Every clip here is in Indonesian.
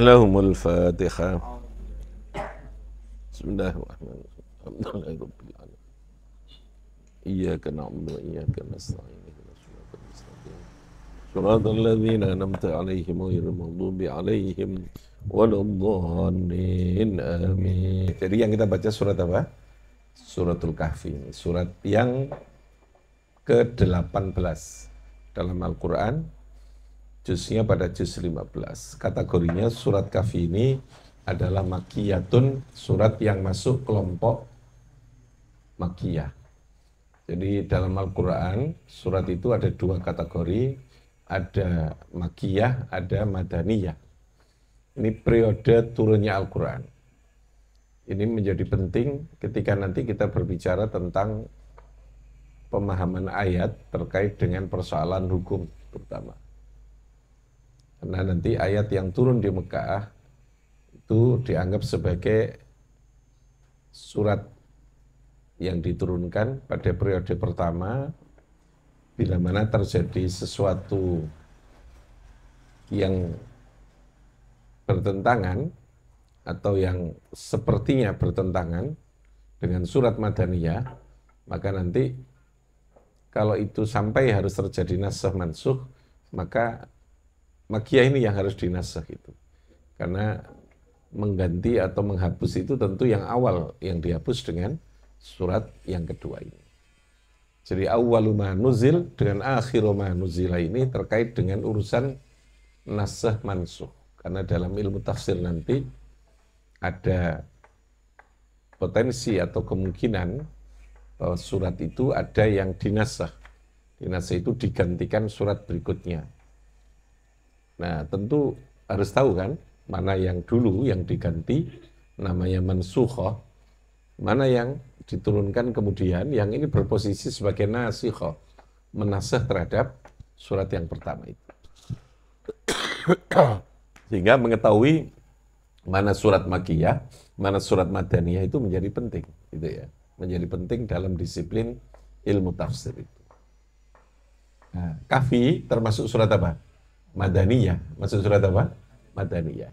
Lahumul Fatihah. Bismillahirrahmanirrahim. Alhamdulillahirabbil alamin. Iyyaka na'budu wa iyyaka nasta'in. Ihdinas siratal mustaqim. Shiratal ladzina an'amta 'alaihim ghairil maghdubi 'alaihim waladdallin. Amin. Jadi yang kita baca surat apa? Suratul Kahfi. Surat yang ke-18 dalam Al-Qur'an. Juznya pada juz 15. Kategorinya surat Kahfi ini adalah makiyatun, surat yang masuk kelompok makiyah. Jadi dalam Al-Quran, surat itu ada dua kategori, ada makiyah, ada madaniyah. Ini periode turunnya Al-Quran. Ini menjadi penting ketika nanti kita berbicara tentang pemahaman ayat terkait dengan persoalan hukum terutama. Karena nanti ayat yang turun di Mekah itu dianggap sebagai surat yang diturunkan pada periode pertama bila mana terjadi sesuatu yang bertentangan atau yang sepertinya bertentangan dengan surat Madaniyah, maka nanti kalau itu sampai harus terjadi nasakh mansukh, maka makiyah ini yang harus dinasakh itu. Karena mengganti atau menghapus itu tentu yang awal yang dihapus dengan surat yang kedua ini. Jadi awwalu ma nuzil dengan akhiru ma nuzila ini terkait dengan urusan nasakh mansukh. Karena dalam ilmu tafsir nanti ada potensi atau kemungkinan bahwa surat itu ada yang dinasakh. Dinasakh itu digantikan surat berikutnya. Nah, tentu harus tahu kan, mana yang dulu yang diganti, namanya mansukhah, mana yang diturunkan kemudian, yang ini berposisi sebagai nasikhah, menasakh terhadap surat yang pertama itu. Sehingga mengetahui mana surat makiyah, mana surat madaniyah itu menjadi penting, gitu ya. Menjadi penting dalam disiplin ilmu tafsir itu. Nah, Kahfi termasuk surat apa? Madaniyah. Maksud surat apa? Madaniyah.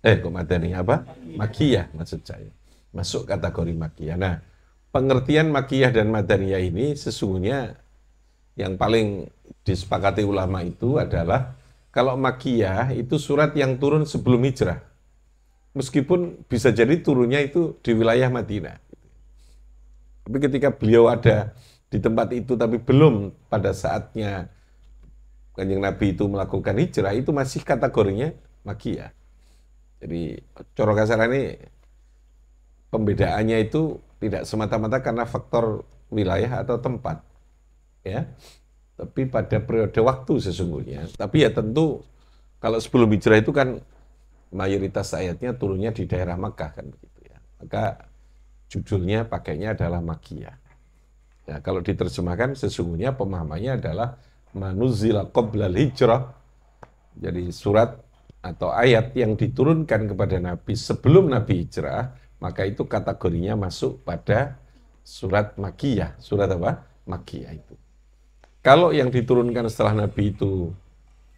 Kok Madaniyah apa? Makiyah maksud saya. Masuk kategori makiyah. Nah, pengertian makiyah dan Madaniyah ini sesungguhnya yang paling disepakati ulama itu adalah kalau makiyah itu surat yang turun sebelum hijrah. Meskipun bisa jadi turunnya itu di wilayah Madinah. Tapi ketika beliau ada di tempat itu tapi belum pada saatnya Kanjeng Nabi itu melakukan hijrah, itu masih kategorinya makiyah. Jadi coro kasar ini pembedaannya itu tidak semata-mata karena faktor wilayah atau tempat, ya. Tapi pada periode waktu sesungguhnya. Tapi ya tentu kalau sebelum hijrah itu kan mayoritas ayatnya turunnya di daerah Makkah kan begitu ya. Maka judulnya pakainya adalah makiyah. Ya, kalau diterjemahkan sesungguhnya pemahamannya adalah manuzila qoblal hijrah. Jadi surat atau ayat yang diturunkan kepada Nabi sebelum Nabi hijrah, maka itu kategorinya masuk pada surat makiyah. Surat apa? Makiyah itu. Kalau yang diturunkan setelah Nabi itu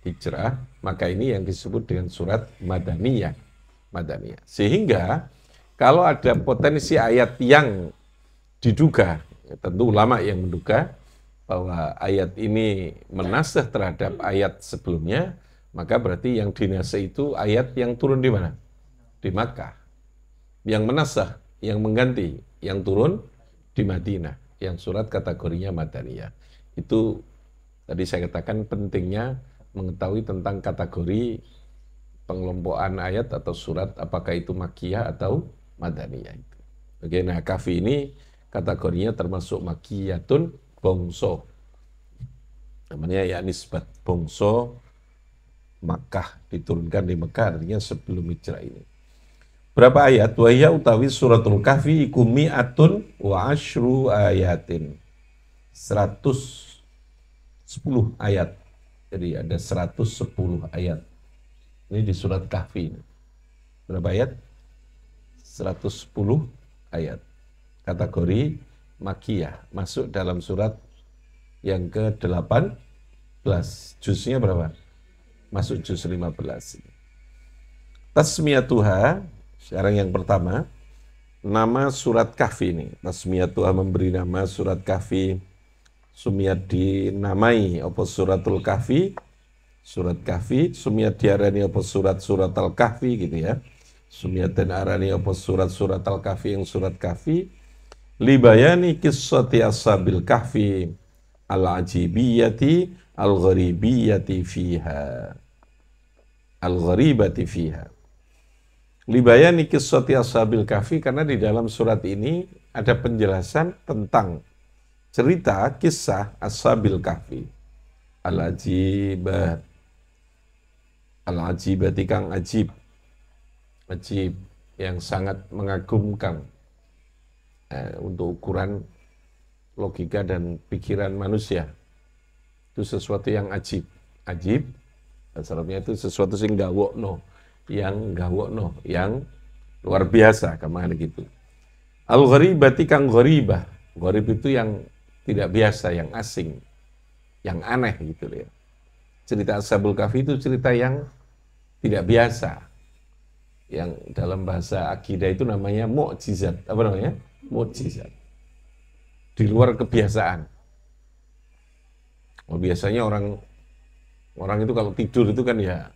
hijrah, maka ini yang disebut dengan surat madaniyah. Madaniyah. Sehingga kalau ada potensi ayat yang diduga, ya tentu ulama yang menduga bahwa ayat ini menasakh terhadap ayat sebelumnya, maka berarti yang dinasakh itu ayat yang turun di mana? Di Makkah. Yang menasakh, yang mengganti, yang turun di Madinah, yang surat kategorinya Madaniyah. Itu tadi saya katakan pentingnya mengetahui tentang kategori pengelompokan ayat atau surat, apakah itu makiyah atau Madaniyah itu. Oke, nah Kahfi ini kategorinya termasuk makiyatun, bongso. Namanya ya nisbat bongso Makkah, diturunkan di Mekah, artinya sebelum hijrah ini. Berapa ayat? Wa hiya utawi suratul Kahfi iku mi'atun wa asyru ayatin. 110 ayat. Jadi ada 110 ayat. Ini di surat Kahfi. Berapa ayat? 110 ayat. kategori Makiyah, masuk dalam surat yang ke-18. Juznya berapa? Masuk juz 15. Tasmiyatuha, sekarang yang pertama, nama surat Kahfi ini. Tasmiyatuha memberi nama surat Kahfi, sumiyat dinamai apa suratul Kahfi, surat Kahfi, sumiyat diarani apa surat Al-Kahfi gitu ya. Sumiyat dan arani apa surat Al-Kahfi yang surat Kahfi, libayani qissati ashabil kahfi al-ajibiyati al-gharibiyati fiha. Al-gharibati fiha. Libayani qissati ashabil kahfi, karena di dalam surat ini ada penjelasan tentang cerita kisah ashabil kahfi. Al-ajibah. Al-ajibati kang ajib. Ajib yang sangat mengagumkan. Untuk ukuran logika dan pikiran manusia. Itu sesuatu yang ajib. Ajib, asalnya itu sesuatu yang gawokno, yang luar biasa, kemana gitu. Al-gharibati kang gharibah. Gharib itu yang tidak biasa, yang asing, yang aneh gitu ya. Cerita Ashabul Kahfi itu cerita yang tidak biasa. Yang dalam bahasa akidah itu namanya mukjizat. Apa namanya? Mukjizat. Di luar kebiasaan. Biasanya orang itu kalau tidur itu kan ya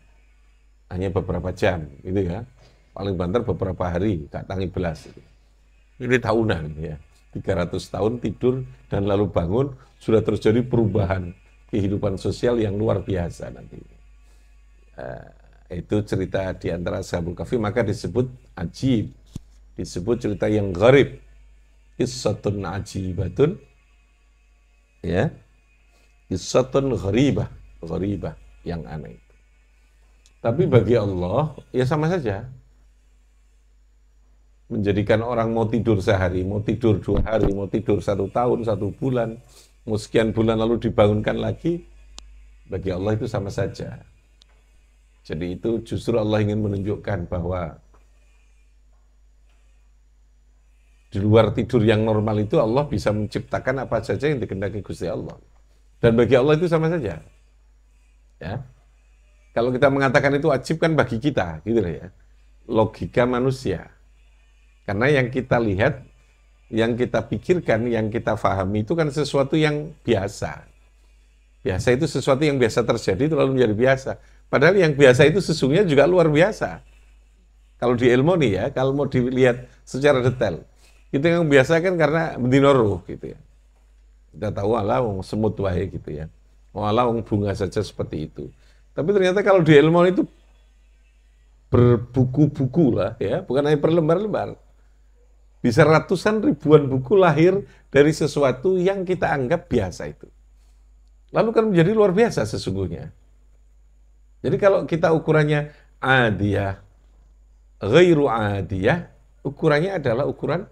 hanya beberapa jam gitu ya. Paling banter beberapa hari, gak tangi belas. Ini tahunan ya. 300 tahun tidur dan lalu bangun, sudah terjadi perubahan kehidupan sosial yang luar biasa nanti. Itu cerita di antara Ashabul Kahfi, maka disebut ajib, disebut cerita yang gharib. Qissatun ajibatun, ya, qissatun gharibah, gharibah yang aneh. Tapi bagi Allah ya sama saja. Menjadikan orang mau tidur sehari, mau tidur 2 hari, mau tidur 1 tahun, 1 bulan, mau sekian bulan lalu dibangunkan lagi, bagi Allah itu sama saja. Jadi itu justru Allah ingin menunjukkan bahwa di luar tidur yang normal itu Allah bisa menciptakan apa saja yang dikehendaki Gusti Allah. Dan bagi Allah itu sama saja. Ya. Kalau kita mengatakan itu wajib kan bagi kita, gitu ya. Logika manusia. Karena yang kita lihat, yang kita pikirkan, yang kita pahami itu kan sesuatu yang biasa. Biasa itu sesuatu yang biasa terjadi itu lalu menjadi biasa. Padahal yang biasa itu sesungguhnya juga luar biasa. Kalau di ilmu nih ya, kalau mau dilihat secara detail, itu yang biasa kan karena bendinoruh gitu ya. Kita tahu Allah semut wae gitu ya. Allah bunga saja seperti itu. Tapi ternyata kalau di ilmu itu berbuku-buku lah ya, bukan hanya berlembar-lembar. Bisa ratusan ribuan buku lahir dari sesuatu yang kita anggap biasa itu. Lalu kan menjadi luar biasa sesungguhnya. Jadi kalau kita ukurannya adiyah, ghairu adiyah, ukurannya adalah ukuran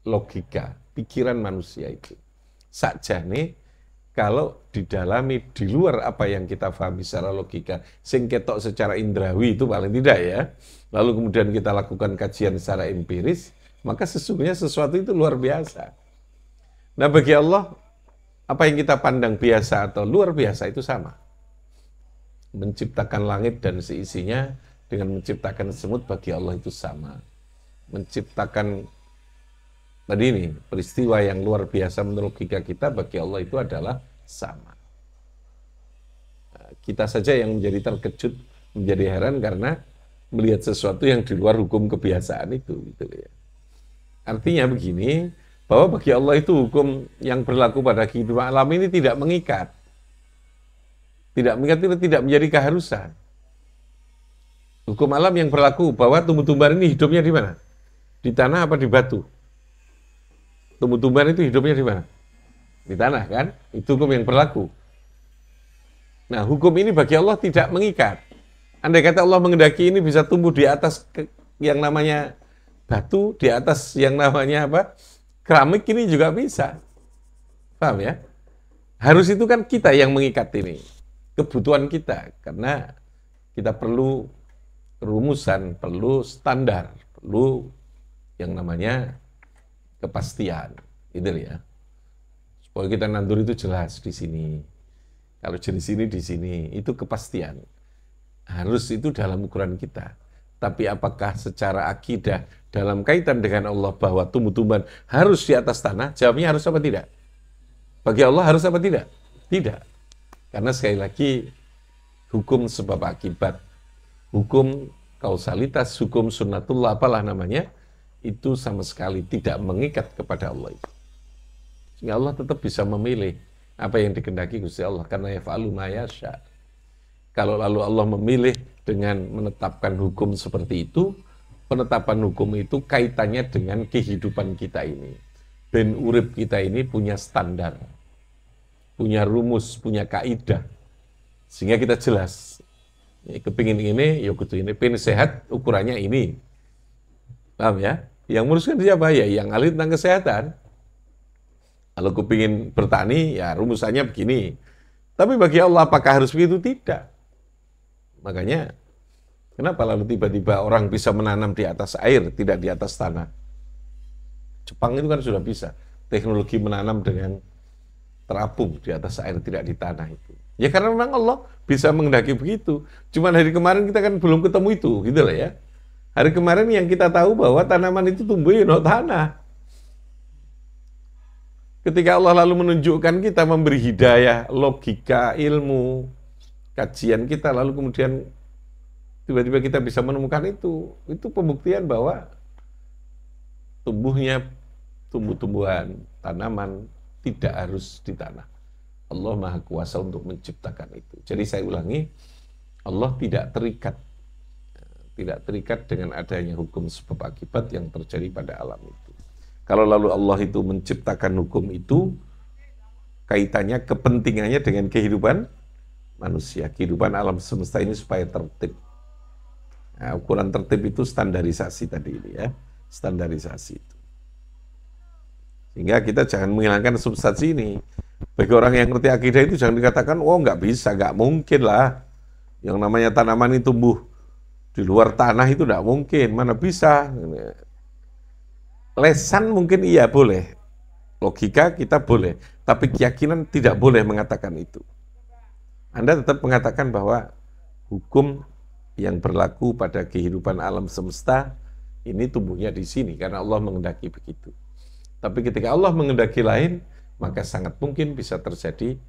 logika, pikiran manusia itu. Sakjane kalau didalami di luar apa yang kita pahami secara logika, sing ketok secara indrawi itu paling tidak ya. Lalu kemudian kita lakukan kajian secara empiris, maka sesungguhnya sesuatu itu luar biasa. Nah bagi Allah, apa yang kita pandang biasa atau luar biasa itu sama. Menciptakan langit dan seisinya dengan menciptakan semut bagi Allah itu sama. Menciptakan tadi ini peristiwa yang luar biasa menurut logika kita bagi Allah itu adalah sama. Kita saja yang menjadi terkejut, menjadi heran karena melihat sesuatu yang di luar hukum kebiasaan itu gitu ya. Artinya begini, bahwa bagi Allah itu hukum yang berlaku pada kehidupan alam ini tidak mengikat. Tidak mengikat itu tidak menjadi keharusan. Hukum alam yang berlaku bahwa tumbuh-tumbuhan ini hidupnya di mana? Di tanah apa di batu? Tumbuh-tumbuhan itu hidupnya di mana? Di tanah kan? Itu hukum yang berlaku. Nah, hukum ini bagi Allah tidak mengikat. Andai kata Allah mengendaki ini bisa tumbuh di atas yang namanya batu, di atas yang namanya apa? Keramik ini juga bisa. Paham ya? Harus itu kan kita yang mengikat ini. Kebutuhan kita. Karena kita perlu rumusan, perlu standar, perlu yang namanya kepastian, gitu ya. Supaya kita nandur itu jelas di sini. Kalau di sini, itu kepastian. Harus itu dalam ukuran kita. Tapi apakah secara akidah dalam kaitan dengan Allah bahwa tumbuh-tumbuhan harus di atas tanah? Jawabnya harus apa tidak? Bagi Allah harus apa tidak? Tidak. Karena sekali lagi hukum sebab akibat, hukum kausalitas, hukum sunnatullah, apalah namanya, itu sama sekali tidak mengikat kepada Allah itu. Sehingga Allah tetap bisa memilih apa yang dikehendaki Gusti Allah, karena yaf'alu ma yasha. Kalau lalu Allah memilih dengan menetapkan hukum seperti itu, penetapan hukum itu kaitannya dengan kehidupan kita ini. Ben urip kita ini punya standar, punya rumus, punya kaidah. Sehingga kita jelas, kepingin ini, ya kudu ini, pengen sehat, ukurannya ini. Paham ya? Yang menguruskan siapa? Ya yang ahli tentang kesehatan. Kalau kepingin bertani, ya rumusannya begini. Tapi bagi Allah apakah harus begitu? Tidak. Makanya, kenapa lalu tiba-tiba orang bisa menanam di atas air, tidak di atas tanah? Jepang itu kan sudah bisa. Teknologi menanam dengan terapung di atas air, tidak di tanah itu. Ya karena memang Allah bisa menghendaki begitu. Cuman hari kemarin kita kan belum ketemu itu, gitu lah ya. Hari kemarin yang kita tahu bahwa tanaman itu tumbuh di tanah. Ketika Allah lalu menunjukkan kita, memberi hidayah, logika, ilmu, kajian kita, lalu kemudian tiba-tiba kita bisa menemukan itu pembuktian bahwa tumbuhnya tumbuh-tumbuhan, tanaman tidak harus di tanah. Allah Maha Kuasa untuk menciptakan itu. Jadi saya ulangi, Allah tidak terikat dengan adanya hukum sebab akibat yang terjadi pada alam itu. Kalau lalu Allah itu menciptakan hukum itu, kaitannya, kepentingannya dengan kehidupan manusia, kehidupan alam semesta ini supaya tertib. Nah, ukuran tertib itu standarisasi tadi ini ya, standarisasi itu. Sehingga kita jangan menghilangkan substansi ini. Bagi orang yang ngerti akidah itu jangan dikatakan, oh nggak bisa, nggak mungkin lah. Yang namanya tanaman itu tumbuh di luar tanah itu nggak mungkin, mana bisa. Lesan mungkin iya boleh, logika kita boleh, tapi keyakinan tidak boleh mengatakan itu. Anda tetap mengatakan bahwa hukum yang berlaku pada kehidupan alam semesta ini tumbuhnya di sini karena Allah menghendaki begitu. Tapi ketika Allah menghendaki lain, maka sangat mungkin bisa terjadi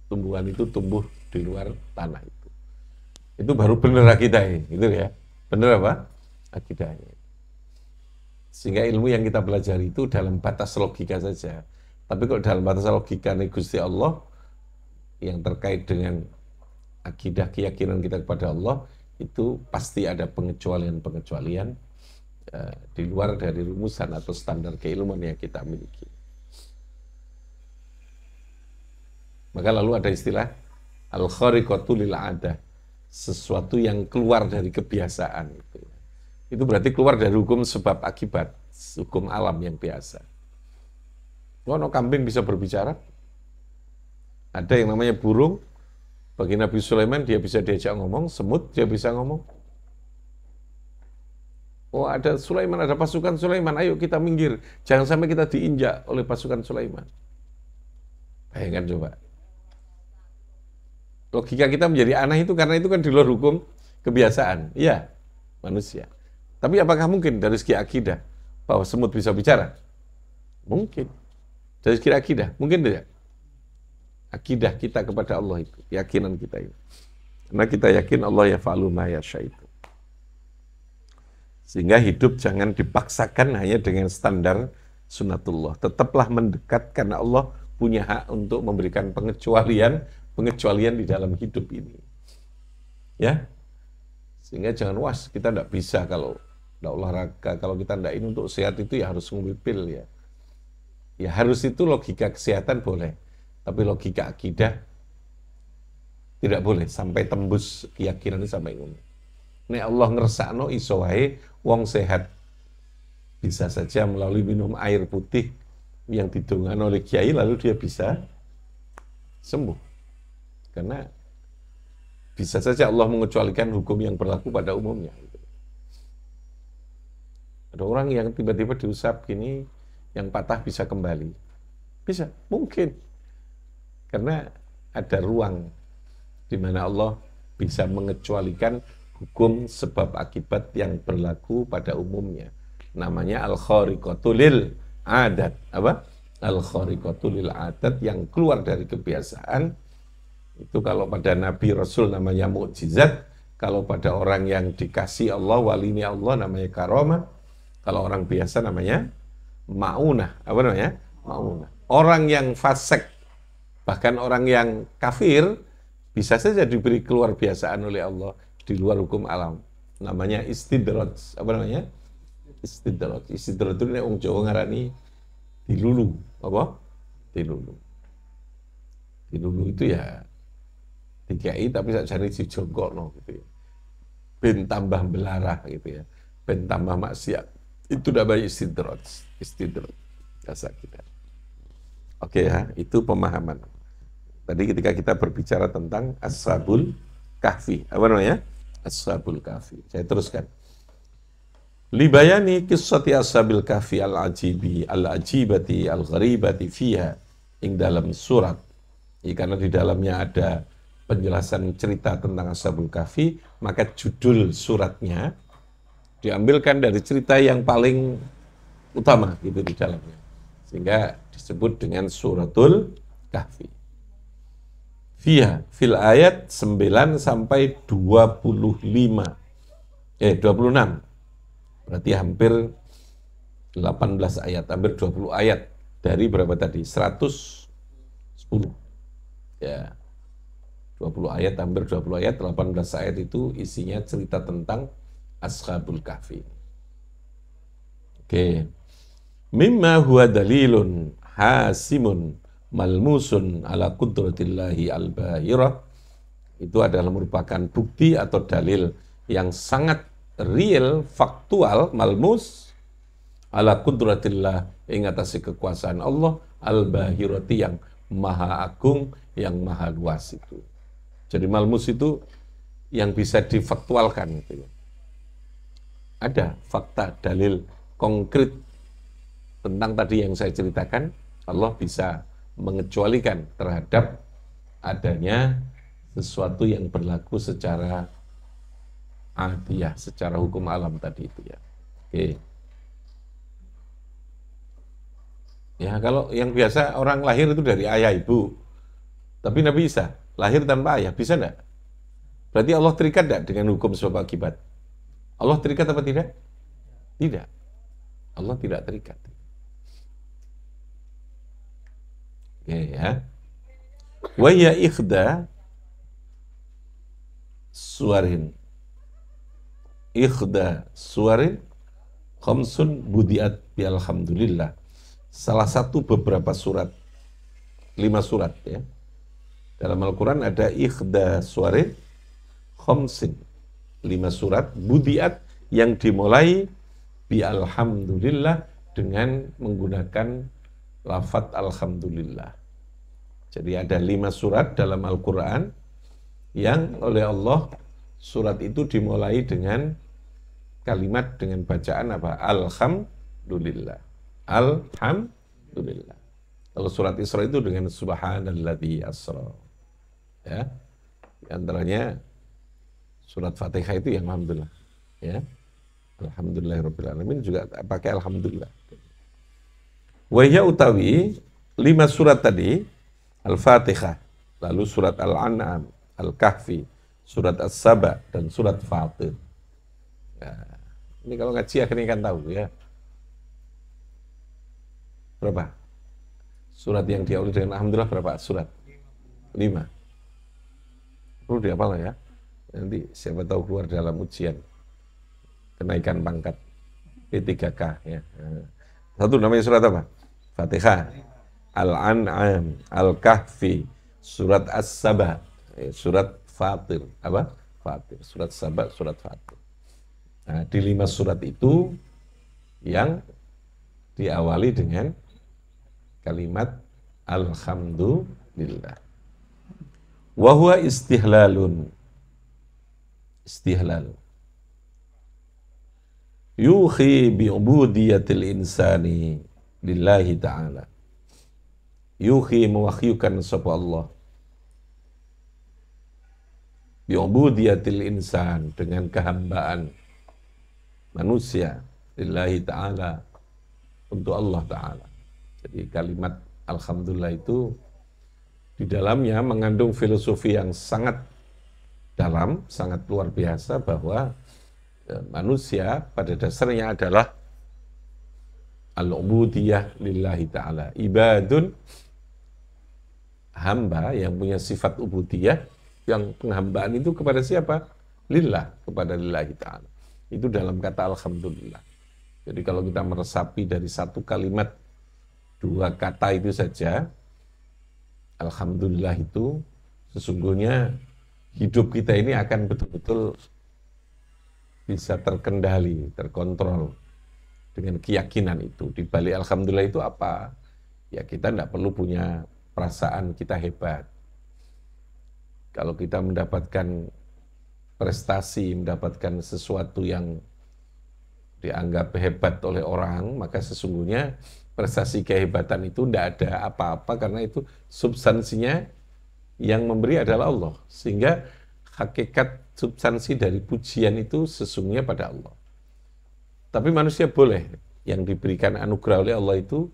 tumbuhan itu tumbuh di luar tanah itu. Itu baru benar akidahnya, gitu ya. Benar apa? Akidahnya. Sehingga ilmu yang kita pelajari itu dalam batas logika saja. Tapi kalau dalam batas logika Gusti Allah yang terkait dengan akidah keyakinan kita kepada Allah, itu pasti ada pengecualian-pengecualian di luar dari rumusan atau standar keilmuan yang kita miliki. Maka lalu ada istilah al-khariqatu lil 'adah, sesuatu yang keluar dari kebiasaan itu. Itu berarti keluar dari hukum sebab akibat, hukum alam yang biasa. Ono kambing bisa berbicara. Ada yang namanya burung, bagi Nabi Sulaiman dia bisa diajak ngomong, semut dia bisa ngomong. Oh ada Sulaiman, ada pasukan Sulaiman, ayo kita minggir. Jangan sampai kita diinjak oleh pasukan Sulaiman. Bayangkan coba. Logika kita menjadi aneh itu karena itu kan di luar hukum kebiasaan. Iya, manusia. Tapi apakah mungkin dari segi akidah bahwa semut bisa bicara? Mungkin. Dari segi akidah, mungkin tidak. Akidah kita kepada Allah itu, keyakinan kita itu. Karena kita yakin Allah yaf'alu ma yasha itu. Sehingga hidup jangan dipaksakan hanya dengan standar sunnatullah. Tetaplah mendekat karena Allah punya hak untuk memberikan pengecualian di dalam hidup ini. Ya. Sehingga jangan kita tidak bisa kalau tidak olahraga, kalau kita tidak ini untuk sehat itu ya harus ngambil pil ya. Ya harus itu logika kesehatan boleh, tapi logika akidah tidak boleh sampai tembus keyakinan sampai ngono. Nek Allah ngersakno iso wae wong sehat bisa saja melalui minum air putih yang didongakno oleh kiai lalu dia bisa sembuh. Karena bisa saja Allah mengecualikan hukum yang berlaku pada umumnya. Ada orang yang tiba-tiba diusap gini, yang patah bisa kembali. Bisa, mungkin. Karena ada ruang di mana Allah bisa mengecualikan hukum sebab akibat yang berlaku pada umumnya. Namanya al-khariqatu lil adat. Apa? Al-khariqatu lil adat, yang keluar dari kebiasaan. Itu kalau pada Nabi Rasul namanya mukjizat, kalau pada orang yang dikasih Allah, walinya Allah, namanya karomah. Kalau orang biasa namanya ma'unah. Apa namanya? Ma'unah. Orang yang fasik, bahkan orang yang kafir, bisa saja diberi keluar biasaan oleh Allah di luar hukum alam. Namanya istidraj. Apa namanya? Istidraj. Istidraj itu nek wong Jawa ngarani dilulu. Apa? Dilulu. Dilulu itu ya dikai tapi sakjane dijongkokno gitu ya. Ben tambah belarah gitu ya. Ben tambah maksiat. Itu namanya istidraj. Istidraj. Bahasa kita. Oke ya, itu pemahaman. Tadi ketika kita berbicara tentang Ashabul Kahfi, apa namanya? Ashabul Kahfi. Saya teruskan. Libayani qissati Ashabil Kahfi al-ajibi, al-ajibati, al-gharibati fiha, ing dalam surat. Ya, karena di dalamnya ada penjelasan cerita tentang Ashabul Kahfi, maka judul suratnya diambilkan dari cerita yang paling utama gitu di dalamnya. Sehingga disebut dengan Suratul Kahfi. Fiha, fil ayat 9 sampai 25. 26. Berarti hampir 18 ayat, hampir 20 ayat. Dari berapa tadi? 110. Ya. 20 ayat, hampir 20 ayat, 18 ayat itu isinya cerita tentang Ashabul Kahfi. Oke. Mimma huwa dalilun hasimun malmusun ala qudratillahi al-bahirah. Itu adalah merupakan bukti atau dalil yang sangat real, faktual, malmus ala qudratillah, ing atase kekuasaan Allah al-bahirati, yang maha agung, yang maha luas itu. Jadi malmus itu yang bisa difaktualkan gitu ya. Ada fakta, dalil konkret tentang tadi yang saya ceritakan. Allah bisa mengecualikan terhadap adanya sesuatu yang berlaku secara adiyah, secara hukum alam tadi itu ya. Oke. Ya, kalau yang biasa orang lahir itu dari ayah ibu. Tapi Nabi Isa lahir tanpa ayah, bisa enggak? Berarti Allah terikat enggak dengan hukum sebab akibat? Allah terikat apa tidak? Tidak. Allah tidak terikat. Oke ya. Wa ya ikhda suwarin. Ikhda suwarin khamsun budiat bi alhamdulillah. Salah satu beberapa surat, 5 surat ya. Dalam Al-Quran ada ikhda suwarin khamsin, 5 surat budiat yang dimulai bi alhamdulillah dengan menggunakan lafaz alhamdulillah. Jadi ada 5 surat dalam Al-Quran yang oleh Allah surat itu dimulai dengan kalimat, dengan bacaan apa? Alhamdulillah. Alhamdulillah. Kalau surat Isra itu dengan subhanalladzi asra. Ya. Di antaranya surat Fatihah itu yang alhamdulillah. Ya. Alhamdulillahirabbil alamin juga pakai alhamdulillah. Wahya utawi 5 surat tadi, Al-Fatihah, lalu surat Al-An'am, Al-Kahfi, surat As-Saba, dan surat Fatir. Ya, ini kalau ngaji akhirnya kan tahu ya. Berapa? Surat yang diawali dengan alhamdulillah berapa surat? 5. Perlu dihafal ya. Nanti siapa tahu keluar dalam ujian kenaikan pangkat P3K ya. Satu namanya surat apa? Fatihah, Al-An'am, Al-Kahfi, surat As-Saba, surat Fatir, apa? Fatir, surat Saba, surat Fatir. Nah, di 5 surat itu yang diawali dengan kalimat alhamdulillah. Wa huwa istihlalun. Istihlal. yuhi bi'ubudiyatil insani lillahi ta'ala. Yuhi mewahyukan sapa Allah bi'ubudiyatil insan, dengan kehambaan manusia lillahi ta'ala, untuk Allah ta'ala. Jadi kalimat alhamdulillah itu di dalamnya mengandung filosofi yang sangat dalam, sangat luar biasa, bahwa manusia pada dasarnya adalah al-ubudiyah lillahi ta'ala, ibadun, hamba yang punya sifat ubudiyah, yang penghambaan itu kepada siapa? Lillah, kepada lillahi ta'ala. Itu dalam kata alhamdulillah. Jadi kalau kita meresapi dari satu kalimat, dua kata itu saja, alhamdulillah itu sesungguhnya hidup kita ini akan betul-betul bisa terkendali, terkontrol dengan keyakinan itu. Di balik alhamdulillah itu apa? Ya kita tidak perlu punya perasaan kita hebat. Kalau kita mendapatkan prestasi, mendapatkan sesuatu yang dianggap hebat oleh orang, maka sesungguhnya prestasi kehebatan itu tidak ada apa-apa, karena itu substansinya yang memberi adalah Allah. Sehingga hakikat substansi dari pujian itu sesungguhnya pada Allah. Tapi manusia boleh, yang diberikan anugerah oleh Allah itu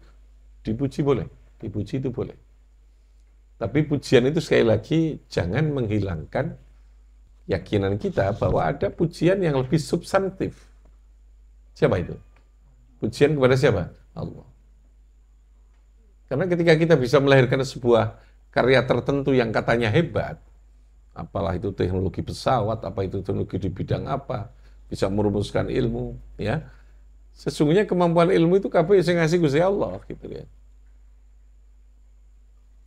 dipuji boleh, dipuji itu boleh. Tapi pujian itu sekali lagi jangan menghilangkan keyakinan kita bahwa ada pujian yang lebih substantif. Siapa itu? Pujian kepada siapa? Allah. Karena ketika kita bisa melahirkan sebuah karya tertentu yang katanya hebat, apalah itu teknologi pesawat, apa itu teknologi di bidang apa, bisa merumuskan ilmu, ya. Sesungguhnya kemampuan ilmu itu kabeh sing ngasih Gusti Allah, gitu ya.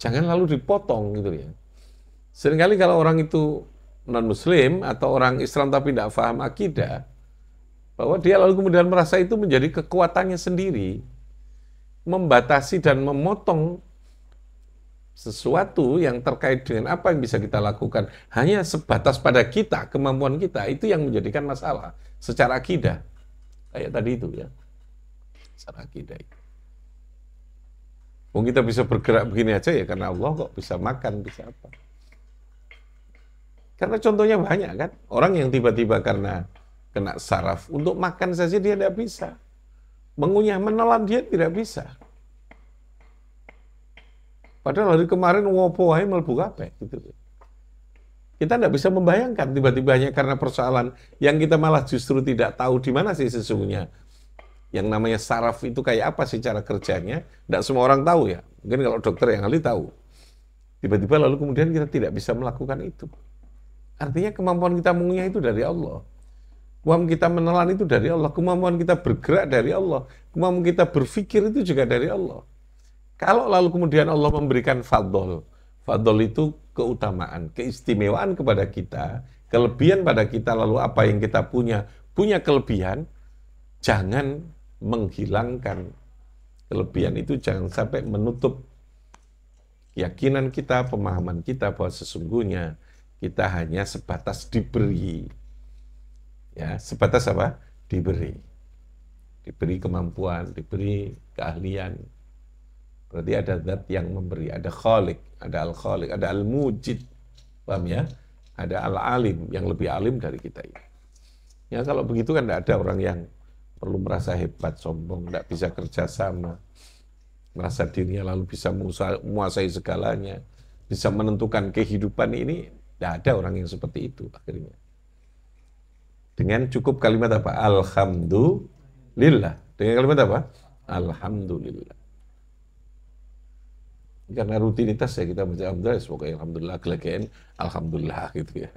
Jangan lalu dipotong, gitu ya. Seringkali kalau orang itu non-muslim atau orang Islam tapi tidak paham akidah, bahwa dia lalu kemudian merasa itu menjadi kekuatannya sendiri, membatasi dan memotong sesuatu yang terkait dengan apa yang bisa kita lakukan hanya sebatas pada kita, kemampuan kita, itu yang menjadikan masalah secara akidah. Kayak tadi itu ya, secara akidah itu. Mungkin kita bisa bergerak begini aja ya karena Allah kok, bisa makan, bisa apa. Karena contohnya banyak kan, orang yang tiba-tiba karena kena saraf, untuk makan saja dia tidak bisa. Mengunyah, menelan dia tidak bisa. Padahal hari kemarin ngopo wae mlebu kabeh gitu. Kita tidak bisa membayangkan tiba-tiba hanya karena persoalan yang kita malah justru tidak tahu di mana sih sesungguhnya. Yang namanya saraf itu kayak apa sih cara kerjanya? Tidak semua orang tahu ya. Mungkin kalau dokter yang ahli tahu. Tiba-tiba lalu kemudian kita tidak bisa melakukan itu. Artinya kemampuan kita mengunyah itu dari Allah. Kemampuan kita menelan itu dari Allah. Kemampuan kita bergerak dari Allah. Kemampuan kita berpikir itu juga dari Allah. Kalau lalu kemudian Allah memberikan fadl, fadl itu keutamaan, keistimewaan kepada kita, kelebihan pada kita, lalu apa yang kita punya kelebihan, jangan menghilangkan kelebihan itu, jangan sampai menutup keyakinan kita, pemahaman kita bahwa sesungguhnya kita hanya sebatas diberi. Ya, sebatas apa? Diberi. Diberi kemampuan, diberi keahlian. Berarti ada zat yang memberi, ada khalik, ada al-khalik, ada al-mujid. Paham ya? Ada al-alim, yang lebih alim dari kita ini. Ya kalau begitu kan tidak ada orang yang perlu merasa hebat, sombong, tidak bisa kerjasama, merasa dirinya lalu bisa menguasai segalanya, bisa menentukan kehidupan ini. Tidak ada orang yang seperti itu akhirnya. Dengan cukup kalimat apa? Alhamdulillah. Dengan kalimat apa? Alhamdulillah. Karena rutinitas ya kita baca alhamdulillah, semoga alhamdulillah, kelegaan alhamdulillah gitu ya.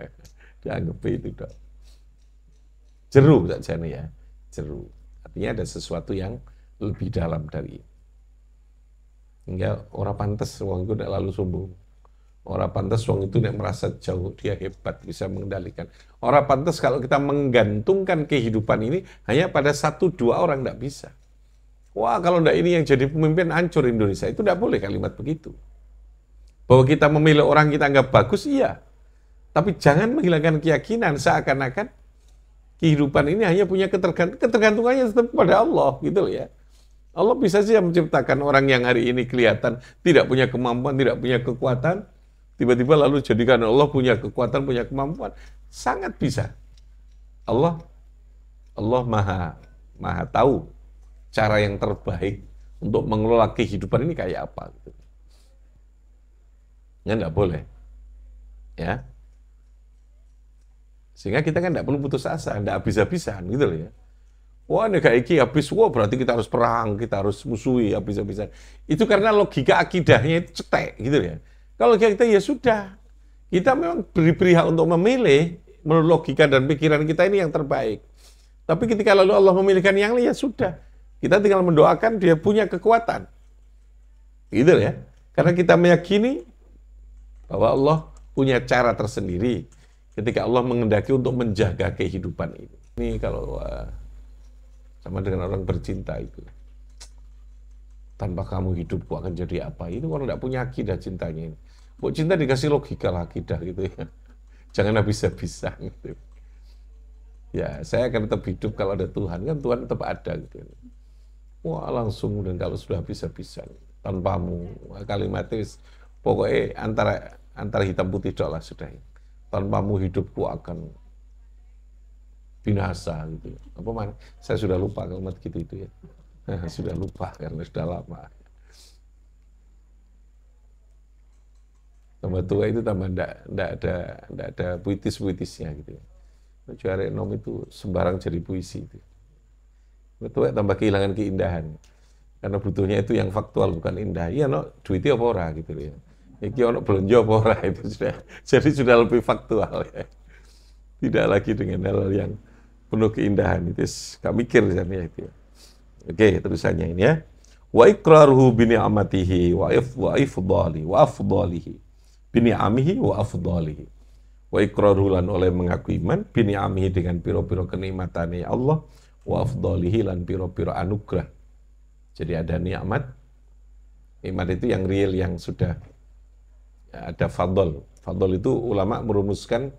Dianggap itu dok. Jeru saja nih ya, jeru. Artinya ada sesuatu yang lebih dalam dari ini. Hingga orang pantas wong itu tidak lalu sombong. Orang pantas wong itu tidak merasa jauh, dia hebat, bisa mengendalikan. Orang pantas kalau kita menggantungkan kehidupan ini hanya pada satu dua orang, tidak bisa. Wah kalau tidak ini yang jadi pemimpin hancur Indonesia, itu tidak boleh kalimat begitu. Bahwa kita memilih orang kita anggap bagus, iya. Tapi jangan menghilangkan keyakinan seakan-akan kehidupan ini hanya punya ketergantungannya tetap kepada Allah, gitu loh ya. Allah bisa saja menciptakan orang yang hari ini kelihatan tidak punya kemampuan, tidak punya kekuatan, tiba-tiba lalu jadikan Allah punya kekuatan, punya kemampuan. Sangat bisa. Allah maha tahu cara yang terbaik untuk mengelola kehidupan ini kayak apa. Gitu. Ya enggak boleh. Ya. Sehingga kita kan enggak perlu putus asa, enggak habis-habisan gitu loh ya. Wah, negara iki habis, wah berarti kita harus perang, kita harus musuhi habis-habisan. Itu karena logika akidahnya itu cetek gitu ya. Kalau kita ya sudah, kita memang diberi hak untuk memilih menurut logika dan pikiran kita ini yang terbaik. Tapi ketika lalu Allah memilihkan yang lain ya sudah, kita tinggal mendoakan dia punya kekuatan. Gitu ya. Karena kita meyakini bahwa Allah punya cara tersendiri ketika Allah mengendaki untuk menjaga kehidupan ini. Ini kalau sama dengan orang bercinta itu. Tanpa kamu hidupku akan jadi apa? Itu orang tidak punya akidah cintanya ini. Kok cinta dikasih logika lah akidah gitu ya. Jangan habis-habisan gitu. Ya, saya akan tetap hidup kalau ada Tuhan. Kan Tuhan tetap ada gitu. Wah, langsung dan kalau sudah habis-habisan. Tanpamu, kalimatnya pokoknya antara hitam putih dok lah sudah. Tanpamu hidupku akan binasa gitu. Apa mana? Saya sudah lupa kalimat gitu itu ya. Sudah lupa karena sudah lama. Tambah tua itu tambah enggak ada puitis-puitisnya gitu ya. Juara nom itu sembarang jadi puisi itu. Tua tambah kehilangan keindahan. Karena butuhnya itu yang faktual bukan indah. Iya no, duitnya apa ora gitu ya. Iki ono belanja apa ora itu sudah jadi sudah lebih faktual ya. Tidak lagi dengan hal yang penuh keindahan itu gak mikir misalnya itu ya. Oke, terusannya ini ya. Wa iqraruhu bi ni'matihi wa afdalihi bi ni'amihi wa afdalihi. Wa iqraruhu lan oleh mengaku iman bi ni'amihi dengan piro-piro kenikmatane Allah wa afdalihi lan piro-piro anugerah. Jadi ada nikmat. Nikmat itu yang real yang sudah ya, ada fadl. Fadl itu ulama merumuskan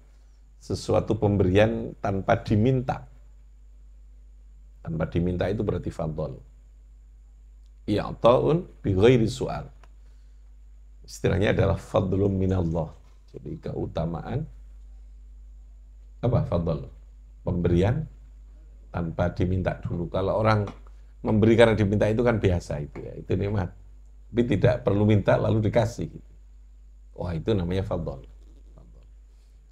sesuatu pemberian tanpa diminta. Tanpa diminta itu berarti fadl. I'ta'un bi ghairi su'al. Istilahnya adalah fadlun minallah. Jadi keutamaan apa fadl? Pemberian tanpa diminta dulu. Kalau orang memberi karena diminta itu kan biasa itu ya. Itu nikmat. Tapi tidak perlu minta lalu dikasih. Wah, itu namanya fadl.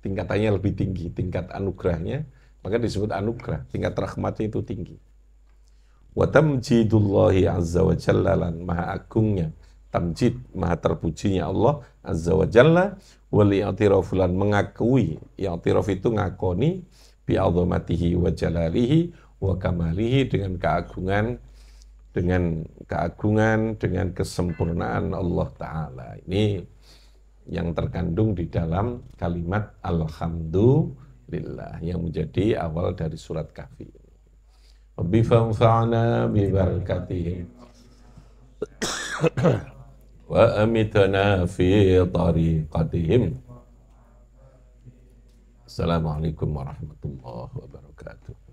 Tingkatannya lebih tinggi, tingkat anugerahnya, maka disebut anugerah, tingkat rahmatnya itu tinggi. Wa tamjidullahi azza wa jalla lan maha agungnya, tamjid maha terpujinya Allah azza wa jalla, wal i'tirafu lan mengakui, i'tiraf itu ngakoni bi azamatihi wa jalalihi wa kamalihi dengan keagungan, dengan kesempurnaan Allah Ta'ala. Ini yang terkandung di dalam kalimat Alhamdulillah yang menjadi awal dari surat Kahfi. Rabbi fanfa'na bi barakatihim wa amitna fi tariqatihim. Assalamualaikum warahmatullahi wabarakatuh.